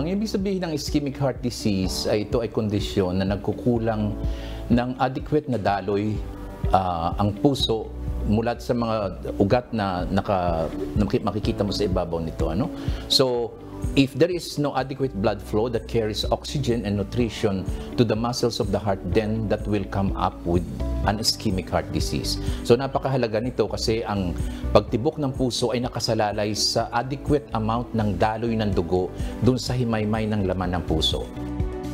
Ang ibig sabihin ng ischemic heart disease ay ito ay kondisyon na nagkukulang ng adequate na daloy ang puso mula sa mga ugat na makikita mo sa ibabaw nito. So, if there is no adequate blood flow that carries oxygen and nutrition to the muscles of the heart, then that will come up with an ischemic heart disease. So napakahalaga nito kasi ang pagtibok ng puso ay nakasalalay sa adequate amount ng daloy ng dugo dun sa himaymay ng laman ng puso.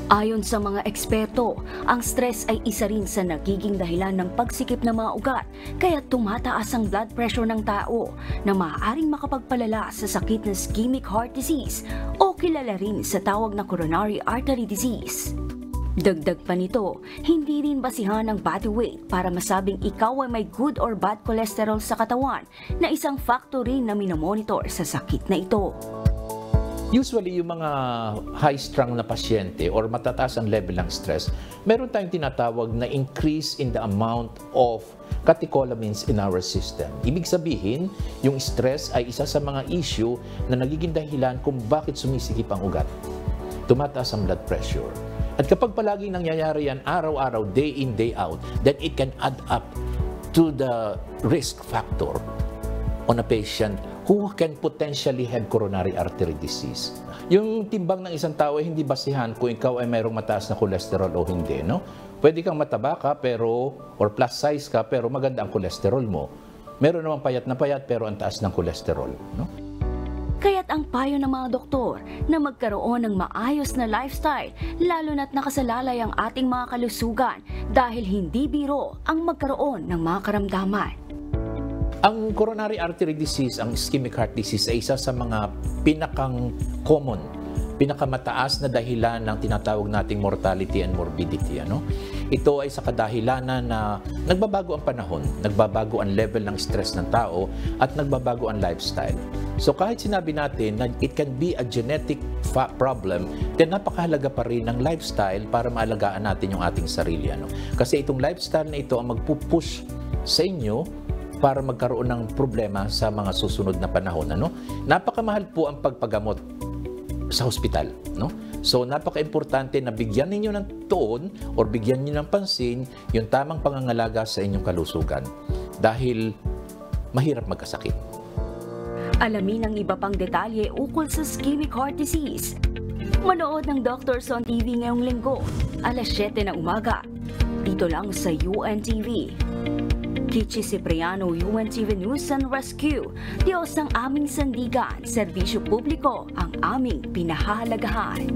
Ayon sa mga eksperto, ang stress ay isa rin sa nagiging dahilan ng pagsikip ng mga ugat, kaya tumataas ang blood pressure ng tao na maaaring makapagpalala sa sakit ng ischemic heart disease o kilala rin sa tawag na coronary artery disease. Dagdag pa nito, hindi rin basihan ang body weight para masabing ikaw ay may good or bad cholesterol sa katawan na isang factor rin na minomonitor sa sakit na ito. Usually, yung mga high-strung na pasyente or matataas ang level ng stress, meron tayong tinatawag na increase in the amount of catecholamines in our system. Ibig sabihin, yung stress ay isa sa mga issue na nagiging dahilan kung bakit sumisikip ang ugat. Tumataas ang blood pressure. At kapag palaging nangyayari yan araw-araw, day in, day out, then it can add up to the risk factor on a patient who can potentially have coronary artery disease. Yung timbang ng isang tao ay hindi basihan kung ikaw ay mayroong mataas na cholesterol o hindi, no? Pwede kang mataba ka or plus size ka pero maganda ang cholesterol mo. Meron namang payat na payat pero ang taas ng cholesterol, no? Kaya't ang payo ng mga doktor na magkaroon ng maayos na lifestyle, lalo na't nakasalalay ang ating mga kalusugan dahil hindi biro ang magkaroon ng mga karamdaman. Ang coronary artery disease, ang ischemic heart disease ay isa sa mga pinakang-common, pinakamataas na dahilan ng tinatawag nating mortality and morbidity. Ito ay sa kadahilanan na nagbabago ang panahon, nagbabago ang level ng stress ng tao, at nagbabago ang lifestyle. So kahit sinabi natin na it can be a genetic problem, then napakahalaga pa rin ng lifestyle para maalagaan natin yung ating sarili. Kasi itong lifestyle na ito ang magpupush sa inyo para magkaroon ng problema sa mga susunod na panahon. Napakamahal po ang pagpagamot sa hospital. So napaka-importante na bigyan ninyo ng tuon o bigyan niyo ng pansin yung tamang pangangalaga sa inyong kalusugan dahil mahirap magkasakit. Alamin ang iba pang detalye ukol sa ischemic heart disease. Manood ng Doctors on TV ngayong linggo, alas 7 ng umaga. Dito lang sa UNTV. Kichi Cipriano, UNTV News and Rescue. Diyos ang aming sandigan, serbisyo publiko ang aming pinahahalagahan.